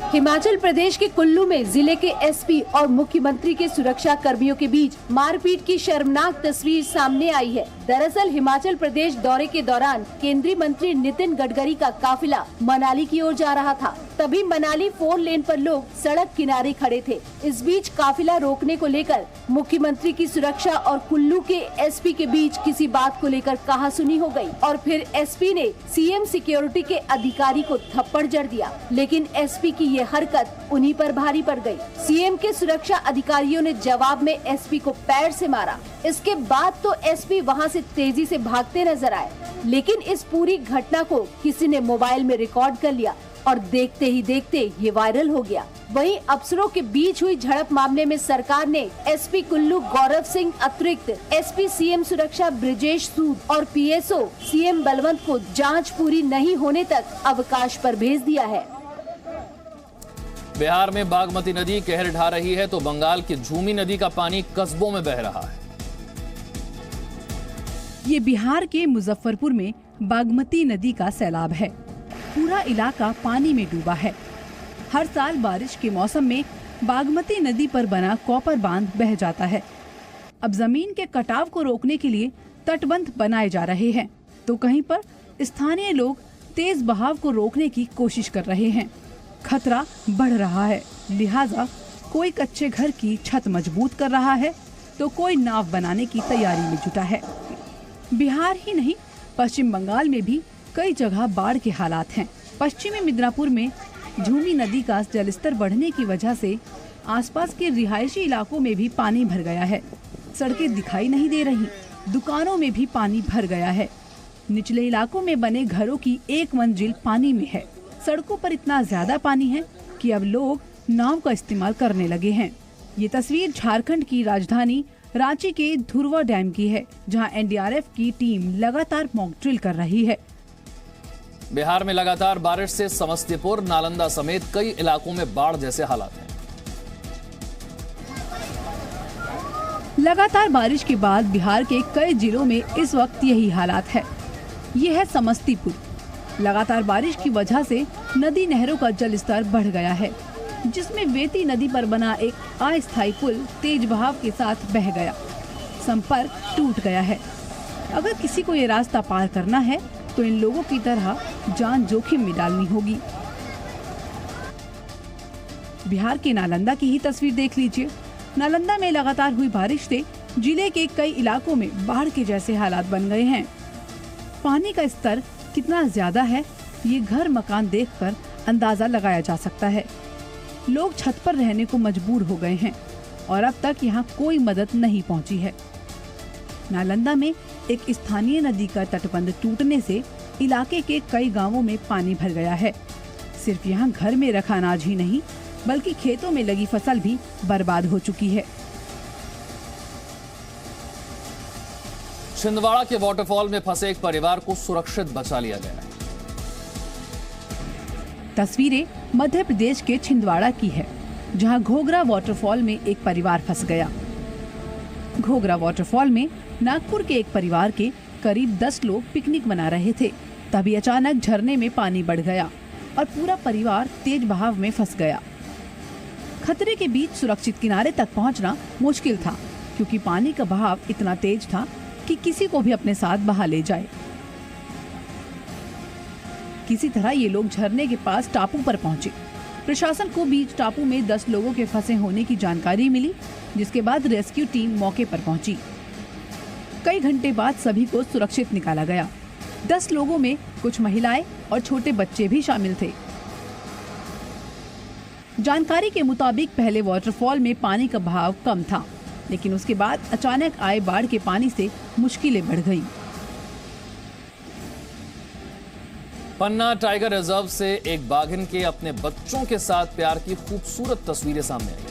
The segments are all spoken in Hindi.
हिमाचल प्रदेश के कुल्लू में जिले के एसपी और मुख्यमंत्री के सुरक्षा कर्मियों के बीच मारपीट की शर्मनाक तस्वीर सामने आई है। दरअसल हिमाचल प्रदेश दौरे के दौरान केंद्रीय मंत्री नितिन गडकरी का काफिला मनाली की ओर जा रहा था। तभी मनाली 4 लेन पर लोग सड़क किनारे खड़े थे। इस बीच काफिला रोकने को लेकर मुख्यमंत्री की सुरक्षा और कुल्लू के एसपी के बीच किसी बात को लेकर कहासुनी हो गई और फिर एसपी ने सीएम सिक्योरिटी के अधिकारी को थप्पड़ जड़ दिया। लेकिन एसपी की ये हरकत उन्हीं पर भारी पड़ गई। सीएम के सुरक्षा अधिकारियों ने जवाब में एसपी को पैर से मारा। इसके बाद तो एसपी वहां से तेजी से भागते नजर आए, लेकिन इस पूरी घटना को किसी ने मोबाइल में रिकॉर्ड कर लिया और देखते ही देखते ये वायरल हो गया। वहीं अफसरों के बीच हुई झड़प मामले में सरकार ने एसपी कुल्लू गौरव सिंह अतिरिक्त एसपी सीएम सुरक्षा ब्रिजेश सूद और पीएसओ सीएम बलवंत को जांच पूरी नहीं होने तक अवकाश पर भेज दिया है। बिहार में बागमती नदी कहर ढा रही है तो बंगाल की झूमी नदी का पानी कस्बों में बह रहा है। ये बिहार के मुजफ्फरपुर में बागमती नदी का सैलाब है। पूरा इलाका पानी में डूबा है। हर साल बारिश के मौसम में बागमती नदी पर बना कॉपर बांध बह जाता है। अब जमीन के कटाव को रोकने के लिए तटबंध बनाए जा रहे हैं, तो कहीं पर स्थानीय लोग तेज बहाव को रोकने की कोशिश कर रहे हैं। खतरा बढ़ रहा है, लिहाजा कोई कच्चे घर की छत मजबूत कर रहा है तो कोई नाव बनाने की तैयारी में जुटा है। बिहार ही नहीं, पश्चिम बंगाल में भी कई जगह बाढ़ के हालात हैं। पश्चिमी मिदनापुर में झूमी नदी का जलस्तर बढ़ने की वजह से आसपास के रिहायशी इलाकों में भी पानी भर गया है। सड़कें दिखाई नहीं दे रही, दुकानों में भी पानी भर गया है। निचले इलाकों में बने घरों की एक मंजिल पानी में है। सड़कों पर इतना ज्यादा पानी है कि अब लोग नाव का इस्तेमाल करने लगे हैं। ये तस्वीर झारखंड की राजधानी रांची के धुरवा डैम की है, जहां एनडीआरएफ की टीम लगातार मॉक ड्रिल कर रही है। बिहार में लगातार बारिश से समस्तीपुर, नालंदा समेत कई इलाकों में बाढ़ जैसे हालात हैं। लगातार बारिश के बाद बिहार के कई जिलों में इस वक्त यही हालात है। ये है समस्तीपुर। लगातार बारिश की वजह से नदी नहरों का जलस्तर बढ़ गया है, जिसमें वेती नदी पर बना एक अस्थायी पुल तेज बहाव के साथ बह गया। संपर्क टूट गया है। अगर किसी को ये रास्ता पार करना है तो इन लोगों की तरह जान जोखिम में डालनी होगी। बिहार के नालंदा की ही तस्वीर देख लीजिए। नालंदा में लगातार हुई बारिश से जिले के कई इलाकों में बाढ़ के जैसे हालात बन गए हैं। पानी का स्तर कितना ज्यादा है, ये घर मकान देखकर अंदाजा लगाया जा सकता है। लोग छत पर रहने को मजबूर हो गए हैं और अब तक यहाँ कोई मदद नहीं पहुँची है। नालंदा में एक स्थानीय नदी का तटबंध टूटने से इलाके के कई गांवों में पानी भर गया है। सिर्फ यहाँ घर में रखा अनाज ही नहीं, बल्कि खेतों में लगी फसल भी बर्बाद हो चुकी है। छिंदवाड़ा के वाटरफॉल में फंसे एक परिवार को सुरक्षित बचा लिया गया है। तस्वीरें मध्य प्रदेश के छिंदवाड़ा की है, जहां घोघरा वाटरफॉल में एक परिवार फंस गया। घोघरा वाटरफॉल में नागपुर के एक परिवार के करीब 10 लोग पिकनिक मना रहे थे। तभी अचानक झरने में पानी बढ़ गया और पूरा परिवार तेज बहाव में फंस गया। खतरे के बीच सुरक्षित किनारे तक पहुंचना मुश्किल था, क्योंकि पानी का बहाव इतना तेज था कि किसी को भी अपने साथ बहा ले जाए। किसी तरह ये लोग झरने के पास टापू पर पहुंचे। प्रशासन को बीच टापू में 10 लोगों के फंसे होने की जानकारी मिली, जिसके बाद रेस्क्यू टीम मौके पर पहुंची। कई घंटे बाद सभी को सुरक्षित निकाला गया। 10 लोगों में कुछ महिलाएं और छोटे बच्चे भी शामिल थे। जानकारी के मुताबिक पहले वाटरफॉल में पानी का बहाव कम था, लेकिन उसके बाद अचानक आए बाढ़ के पानी से मुश्किलें बढ़ गईं। पन्ना टाइगर रिजर्व से एक बाघिन के अपने बच्चों के साथ प्यार की खूबसूरत तस्वीरें सामने आई।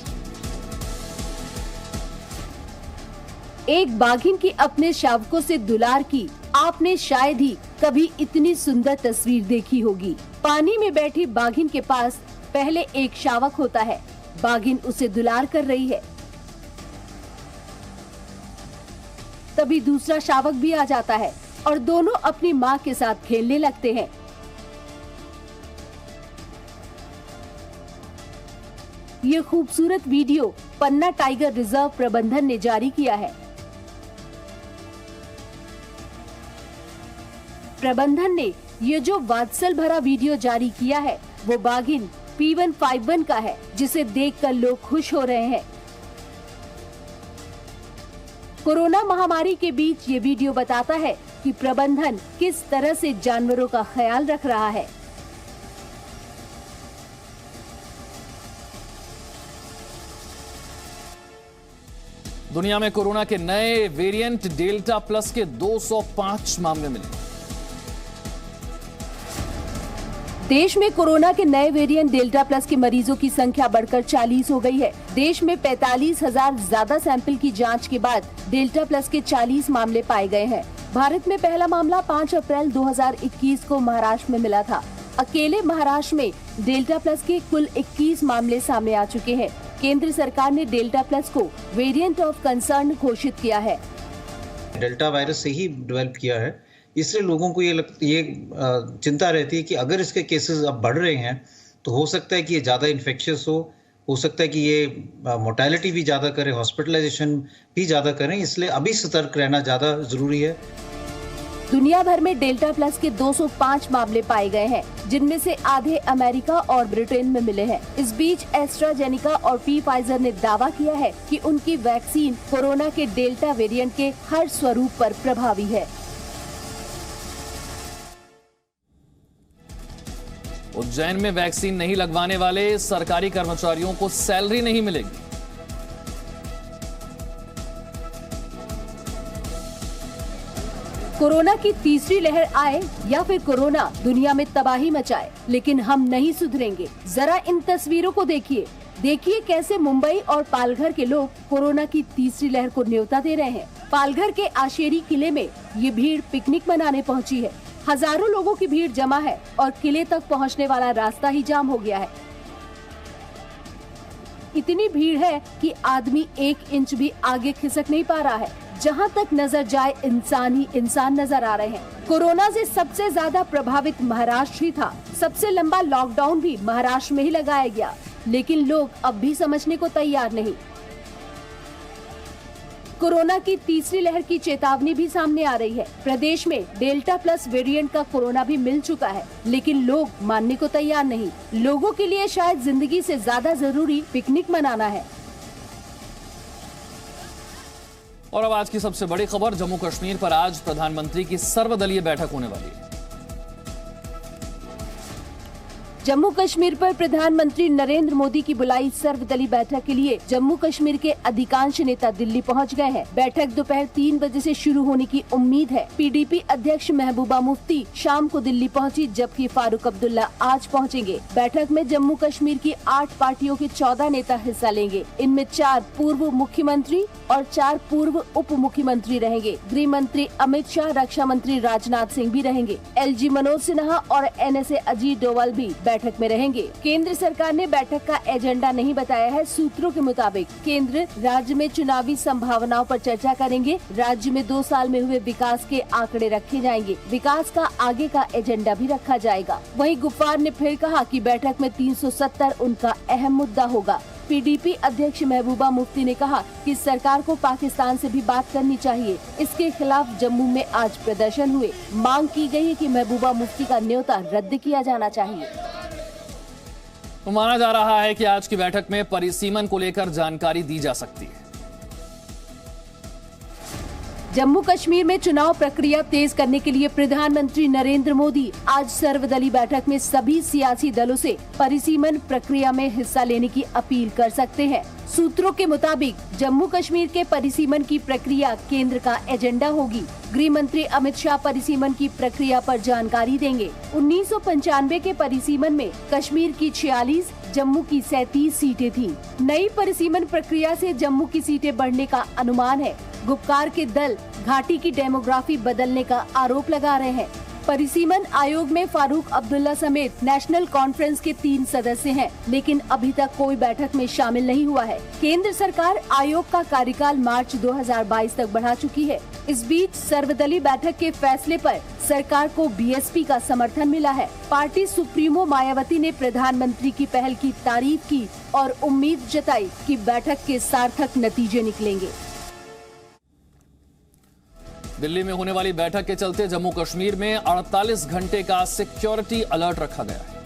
एक बाघिन की अपने शावकों से दुलार की आपने शायद ही कभी इतनी सुंदर तस्वीर देखी होगी। पानी में बैठी बाघिन के पास पहले एक शावक होता है। बाघिन उसे दुलार कर रही है, तभी दूसरा शावक भी आ जाता है और दोनों अपनी माँ के साथ खेलने लगते हैं। ये खूबसूरत वीडियो पन्ना टाइगर रिजर्व प्रबंधन ने जारी किया है। प्रबंधन ने ये जो वात्सल भरा वीडियो जारी किया है वो बाघिन P151 का है, जिसे देखकर लोग खुश हो रहे हैं। कोरोना महामारी के बीच ये वीडियो बताता है कि प्रबंधन किस तरह से जानवरों का ख्याल रख रहा है। दुनिया में कोरोना के नए वेरिएंट डेल्टा प्लस के 205 मामले मिले। देश में कोरोना के नए वेरिएंट डेल्टा प्लस के मरीजों की संख्या बढ़कर 40 हो गई है। देश में 45,000 ज्यादा सैंपल की जांच के बाद डेल्टा प्लस के 40 मामले पाए गए हैं। भारत में पहला मामला 5 अप्रैल 2021 को महाराष्ट्र में मिला था। अकेले महाराष्ट्र में डेल्टा प्लस के कुल 21 मामले सामने आ चुके हैं। केंद्र सरकार ने डेल्टा प्लस को वेरिएंट ऑफ कंसर्न घोषित किया है। डेल्टा वायरस से ही डेवलप किया है, इसलिए लोगों को ये चिंता रहती है कि अगर इसके केसेस अब बढ़ रहे हैं तो हो सकता है कि ये ज़्यादा इन्फेक्शियस हो सकता है कि ये मोर्टेलिटी भी ज़्यादा करे, हॉस्पिटलाइजेशन भी ज़्यादा करें, इसलिए अभी सतर्क रहना ज़्यादा ज़रूरी है। दुनिया भर में डेल्टा प्लस के 205 मामले पाए गए हैं, जिनमें से आधे अमेरिका और ब्रिटेन में मिले हैं। इस बीच एस्ट्राजेनिका और फाइजर ने दावा किया है कि उनकी वैक्सीन कोरोना के डेल्टा वेरिएंट के हर स्वरूप पर प्रभावी है। उज्जैन में वैक्सीन नहीं लगवाने वाले सरकारी कर्मचारियों को सैलरी नहीं मिलेगी। कोरोना की तीसरी लहर आए या फिर कोरोना दुनिया में तबाही मचाए, लेकिन हम नहीं सुधरेंगे। जरा इन तस्वीरों को देखिए कैसे मुंबई और पालघर के लोग कोरोना की तीसरी लहर को न्योता दे रहे हैं। पालघर के आशेरी किले में ये भीड़ पिकनिक मनाने पहुंची है। हजारों लोगों की भीड़ जमा है और किले तक पहुंचने वाला रास्ता ही जाम हो गया है। इतनी भीड़ है कि आदमी 1 इंच भी आगे खिसक नहीं पा रहा है। जहां तक नजर जाए इंसान ही इंसान नजर आ रहे हैं। कोरोना से सबसे ज्यादा प्रभावित महाराष्ट्र ही था। सबसे लंबा लॉकडाउन भी महाराष्ट्र में ही लगाया गया, लेकिन लोग अब भी समझने को तैयार नहीं। कोरोना की तीसरी लहर की चेतावनी भी सामने आ रही है। प्रदेश में डेल्टा प्लस वेरिएंट का कोरोना भी मिल चुका है, लेकिन लोग मानने को तैयार नहीं। लोगों के लिए शायद जिंदगी से ज्यादा जरूरी पिकनिक मनाना है। और अब आज की सबसे बड़ी खबर, जम्मू कश्मीर पर आज प्रधानमंत्री की सर्वदलीय बैठक होने वाली है। जम्मू कश्मीर पर प्रधानमंत्री नरेंद्र मोदी की बुलाई सर्वदलीय बैठक के लिए जम्मू कश्मीर के अधिकांश नेता दिल्ली पहुंच गए हैं। बैठक दोपहर 3 बजे से शुरू होने की उम्मीद है। पीडीपी अध्यक्ष महबूबा मुफ्ती शाम को दिल्ली पहुंची, जबकि फारूक अब्दुल्ला आज पहुंचेंगे। बैठक में जम्मू कश्मीर की 8 पार्टियों के 14 नेता हिस्सा लेंगे। इनमें 4 पूर्व मुख्यमंत्री और 4 पूर्व उप मुख्यमंत्री रहेंगे। गृह मंत्री अमित शाह, रक्षा मंत्री राजनाथ सिंह भी रहेंगे। LG मनोज सिन्हा और NSA अजीत डोवाल भी बैठक में रहेंगे। केंद्र सरकार ने बैठक का एजेंडा नहीं बताया है। सूत्रों के मुताबिक केंद्र राज्य में चुनावी संभावनाओं पर चर्चा करेंगे। राज्य में 2 साल में हुए विकास के आंकड़े रखे जाएंगे। विकास का आगे का एजेंडा भी रखा जाएगा। वहीं गुफ्फार ने फिर कहा कि बैठक में 370 उनका अहम मुद्दा होगा। पीडीपी अध्यक्ष महबूबा मुफ्ती ने कहा कि सरकार को पाकिस्तान से भी बात करनी चाहिए। इसके खिलाफ जम्मू में आज प्रदर्शन हुए। मांग की गई है कि महबूबा मुफ्ती का न्योता रद्द किया जाना चाहिए। तो माना जा रहा है कि आज की बैठक में परिसीमन को लेकर जानकारी दी जा सकती है। जम्मू कश्मीर में चुनाव प्रक्रिया तेज करने के लिए प्रधानमंत्री नरेंद्र मोदी आज सर्वदलीय बैठक में सभी सियासी दलों से परिसीमन प्रक्रिया में हिस्सा लेने की अपील कर सकते हैं। सूत्रों के मुताबिक जम्मू कश्मीर के परिसीमन की प्रक्रिया केंद्र का एजेंडा होगी। गृह मंत्री अमित शाह परिसीमन की प्रक्रिया पर जानकारी देंगे। 1995 के परिसीमन में कश्मीर की 46, जम्मू की 37 सीटें थीं। नई परिसीमन प्रक्रिया से जम्मू की सीटें बढ़ने का अनुमान है। गुपकार के दल घाटी की डेमोग्राफी बदलने का आरोप लगा रहे हैं। परिसीमन आयोग में फारूक अब्दुल्ला समेत नेशनल कॉन्फ्रेंस के 3 सदस्य हैं, लेकिन अभी तक कोई बैठक में शामिल नहीं हुआ है। केंद्र सरकार आयोग का कार्यकाल मार्च 2022 तक बढ़ा चुकी है। इस बीच सर्वदलीय बैठक के फैसले पर सरकार को बीएसपी का समर्थन मिला है। पार्टी सुप्रीमो मायावती ने प्रधानमंत्री की पहल की तारीफ की और उम्मीद जताई कि बैठक के सार्थक नतीजे निकलेंगे। दिल्ली में होने वाली बैठक के चलते जम्मू कश्मीर में 48 घंटे का सिक्योरिटी अलर्ट रखा गया है।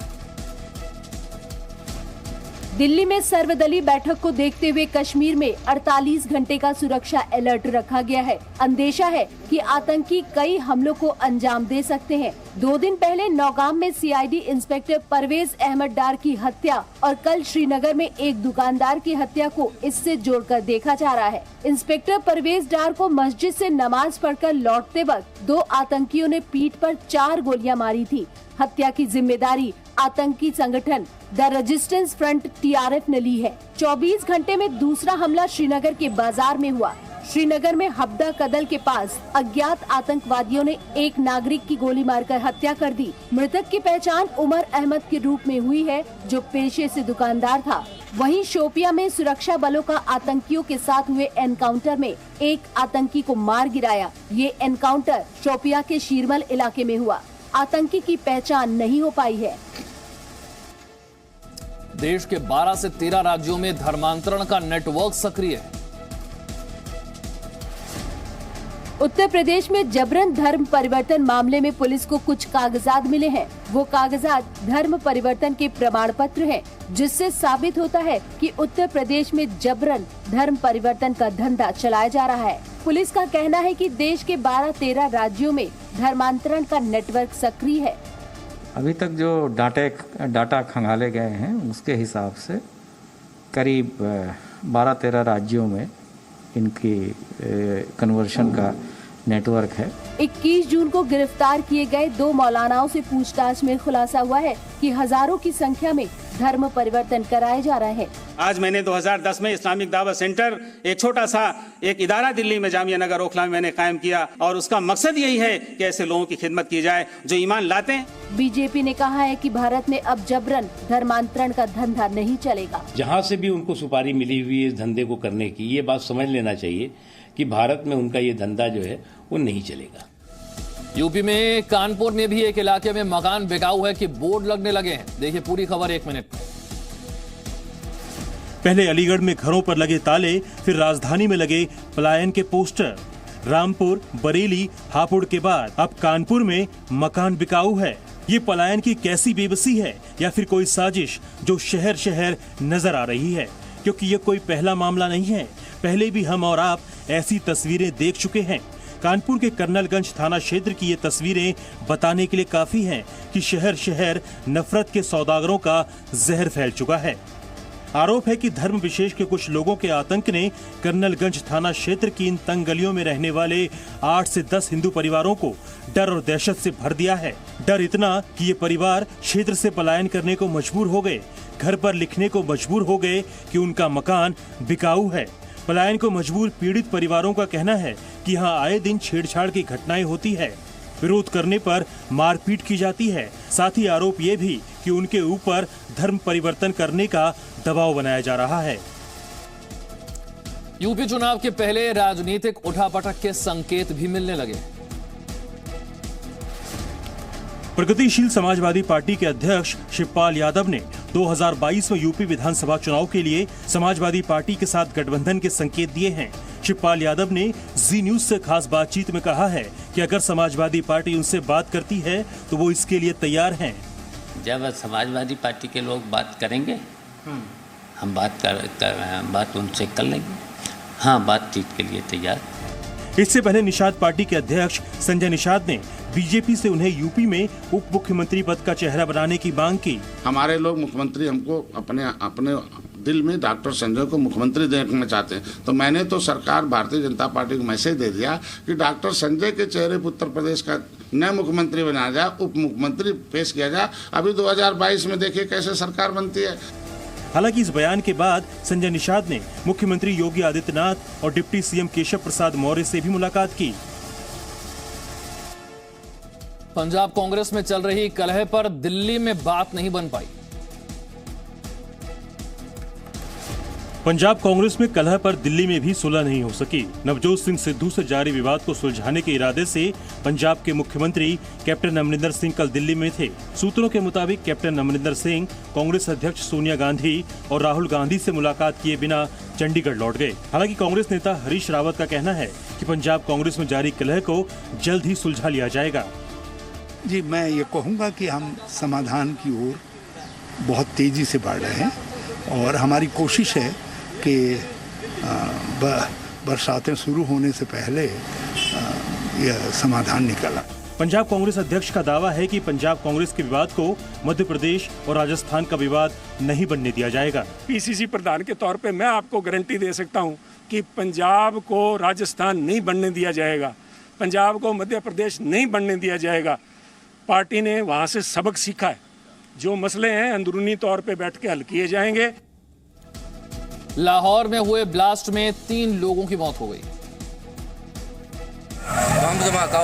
दिल्ली में सर्वदलीय बैठक को देखते हुए कश्मीर में 48 घंटे का सुरक्षा अलर्ट रखा गया है। अंदेशा है कि आतंकी कई हमलों को अंजाम दे सकते हैं। 2 दिन पहले नौगाम में सीआईडी इंस्पेक्टर परवेज अहमद डार की हत्या और कल श्रीनगर में एक दुकानदार की हत्या को इससे जोड़कर देखा जा रहा है। इंस्पेक्टर परवेज डार को मस्जिद से नमाज पढ़कर लौटते वक्त 2 आतंकियों ने पीठ पर 4 गोलियां मारी थी। हत्या की जिम्मेदारी आतंकी संगठन द रेजिस्टेंस फ्रंट TRF ने ली है। 24 घंटे में दूसरा हमला श्रीनगर के बाजार में हुआ। श्रीनगर में हब्दा कदल के पास अज्ञात आतंकवादियों ने एक नागरिक की गोली मारकर हत्या कर दी। मृतक की पहचान उमर अहमद के रूप में हुई है, जो पेशे से दुकानदार था। वहीं शोपिया में सुरक्षा बलों का आतंकियों के साथ हुए एनकाउंटर में एक आतंकी को मार गिराया। ये एनकाउंटर शोपिया के शीरमल इलाके में हुआ। आतंकी की पहचान नहीं हो पाई है। देश के 12 से 13 राज्यों में धर्मांतरण का नेटवर्क सक्रिय है। उत्तर प्रदेश में जबरन धर्म परिवर्तन मामले में पुलिस को कुछ कागजात मिले हैं। वो कागजात धर्म परिवर्तन के प्रमाण पत्र हैं, जिससे साबित होता है कि उत्तर प्रदेश में जबरन धर्म परिवर्तन का धंधा चलाया जा रहा है। पुलिस का कहना है कि देश के 12-13 राज्यों में धर्मांतरण का नेटवर्क सक्रिय है। अभी तक जो डाटा खंगाले गए हैं उसके हिसाब से करीब 12-13 राज्यों में इनकी कन्वर्शन का नेटवर्क है। 21 जून को गिरफ्तार किए गए 2 मौलानाओं से पूछताछ में खुलासा हुआ है कि हजारों की संख्या में धर्म परिवर्तन कराए जा रहे हैं। आज मैंने 2010 में इस्लामिक दावत सेंटर एक छोटा सा एक इदारा दिल्ली में जामिया नगर ओखला में मैंने कायम किया और उसका मकसद यही है कि ऐसे लोगों की खिदमत की जाए जो ईमान लाते हैं। बीजेपी ने कहा है कि भारत में अब जबरन धर्मांतरण का धंधा नहीं चलेगा। जहाँ से भी उनको सुपारी मिली हुई है इस धंधे को करने की, ये बात समझ लेना चाहिए कि भारत में उनका ये धंधा जो है वो नहीं चलेगा। यूपी में कानपुर में भी एक इलाके में मकान बिकाऊ है कि बोर्ड लगने लगे हैं। देखिए पूरी खबर 1 मिनट में। पहले अलीगढ़ में घरों पर लगे ताले, फिर राजधानी में लगे पलायन के पोस्टर। रामपुर, बरेली, हापुड़ के बाद अब कानपुर में मकान बिकाऊ है। ये पलायन की कैसी बेबसी है या फिर कोई साजिश जो शहर शहर नजर आ रही है, क्योंकि ये कोई पहला मामला नहीं है। पहले भी हम और आप ऐसी तस्वीरें देख चुके हैं। कानपुर के कर्नलगंज थाना क्षेत्र की ये तस्वीरें बताने के लिए काफी हैं कि शहर शहर नफरत के सौदागरों का जहर फैल चुका है। आरोप है कि धर्म विशेष के कुछ लोगों के आतंक ने कर्नलगंज थाना क्षेत्र की इन तंग गलियों में रहने वाले 8 से 10 हिंदू परिवारों को डर और दहशत से भर दिया है। डर इतना कि ये परिवार क्षेत्र से पलायन करने को मजबूर हो गए, घर पर लिखने को मजबूर हो गए कि उनका मकान बिकाऊ है। पलायन को मजबूर पीड़ित परिवारों का कहना है कि यहाँ आए दिन छेड़छाड़ की घटनाएं होती है, विरोध करने पर मारपीट की जाती है। साथ ही आरोप ये भी कि उनके ऊपर धर्म परिवर्तन करने का दबाव बनाया जा रहा है। यूपी चुनाव के पहले राजनीतिक उठापटक के संकेत भी मिलने लगे। प्रगतिशील समाजवादी पार्टी के अध्यक्ष शिवपाल यादव ने 2022 में यूपी विधानसभा चुनाव के लिए समाजवादी पार्टी के साथ गठबंधन के संकेत दिए हैं। शिवपाल यादव ने जी न्यूज से खास बातचीत में कहा है कि अगर समाजवादी पार्टी उनसे बात करती है तो वो इसके लिए तैयार हैं। जब समाजवादी पार्टी के लोग बात करेंगे हम बात उनसे कर लेंगे। हाँ, बातचीत के लिए तैयार। इससे पहले निषाद पार्टी के अध्यक्ष संजय निषाद ने बीजेपी से उन्हें यूपी में उप मुख्यमंत्री पद का चेहरा बनाने की मांग की। हमारे लोग मुख्यमंत्री हमको अपने दिल में डॉक्टर संजय को मुख्यमंत्री देखना चाहते हैं, तो मैंने तो सरकार भारतीय जनता पार्टी को मैसेज दे दिया कि डॉक्टर संजय के चेहरे पर उत्तर प्रदेश का नया मुख्यमंत्री बनाया जाए, उप मुख्यमंत्री पेश किया जाए। अभी 2022 में देखिए कैसे सरकार बनती है। हालांकि इस बयान के बाद संजय निषाद ने मुख्यमंत्री योगी आदित्यनाथ और डिप्टी सीएम केशव प्रसाद मौर्य से भी मुलाकात की। पंजाब कांग्रेस में चल रही कलह पर दिल्ली में बात नहीं बन पाई। पंजाब कांग्रेस में कलह पर दिल्ली में भी सुलह नहीं हो सकी। नवजोत सिंह सिद्धू से जारी विवाद को सुलझाने के इरादे से पंजाब के मुख्यमंत्री कैप्टन अमरिंदर सिंह कल दिल्ली में थे। सूत्रों के मुताबिक कैप्टन अमरिंदर सिंह कांग्रेस अध्यक्ष सोनिया गांधी और राहुल गांधी से मुलाकात किए बिना चंडीगढ़ लौट गए। हालांकि कांग्रेस नेता हरीश रावत का कहना है कि पंजाब कांग्रेस में जारी कलह को जल्द ही सुलझा लिया जाएगा। जी, मैं ये कहूँगा कि हम समाधान की ओर बहुत तेजी से बढ़ रहे हैं और हमारी कोशिश है कि बरसातें शुरू होने से पहले यह समाधान निकला। पंजाब कांग्रेस अध्यक्ष का दावा है कि पंजाब कांग्रेस के विवाद को मध्य प्रदेश और राजस्थान का विवाद नहीं बनने दिया जाएगा। पीसीसी प्रधान के तौर पे मैं आपको गारंटी दे सकता हूं कि पंजाब को राजस्थान नहीं बनने दिया जाएगा, पंजाब को मध्य प्रदेश नहीं बनने दिया जाएगा। पार्टी ने वहां से सबक सीखा है, जो मसले हैं अंदरूनी तौर पे बैठ के हल किए जाएंगे। लाहौर में हुए ब्लास्ट में 3 लोगों की मौत हो गई।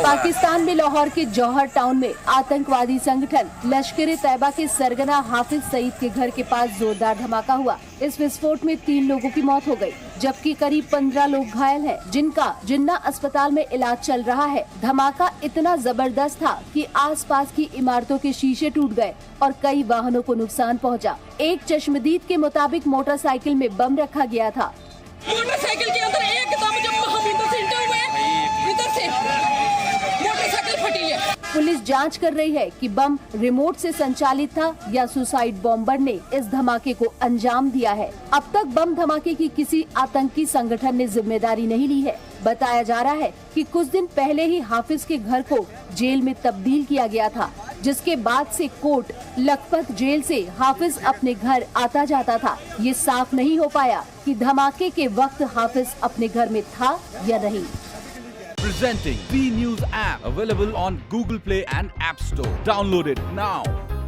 पाकिस्तान में लाहौर के जौहर टाउन में आतंकवादी संगठन लश्कर ए तैयबा के सरगना हाफिज सईद के घर के पास जोरदार धमाका हुआ। इस विस्फोट में 3 लोगों की मौत हो गई, जबकि करीब 15 लोग घायल हैं, जिनका जिन्ना अस्पताल में इलाज चल रहा है। धमाका इतना जबरदस्त था कि आसपास की इमारतों के शीशे टूट गए और कई वाहनों को नुकसान पहुंचा। एक चश्मदीद के मुताबिक मोटरसाइकिल में बम रखा गया था। मोटरसाइकिल के अंदर एकदम जब हम इधर से इंटर हुए, इधर से मोटरसाइकिल फटी है। पुलिस जांच कर रही है कि बम रिमोट से संचालित था या सुसाइड बॉम्बर ने इस धमाके को अंजाम दिया है। अब तक बम धमाके की किसी आतंकी संगठन ने जिम्मेदारी नहीं ली है। बताया जा रहा है कि कुछ दिन पहले ही हाफिज के घर को जेल में तब्दील किया गया था, जिसके बाद से कोट लखपत जेल से हाफिज अपने घर आता जाता था। ये साफ नहीं हो पाया कि धमाके के वक्त हाफिज अपने घर में था या नहीं। Presenting B News app available on Google Play and App Store. Download it now.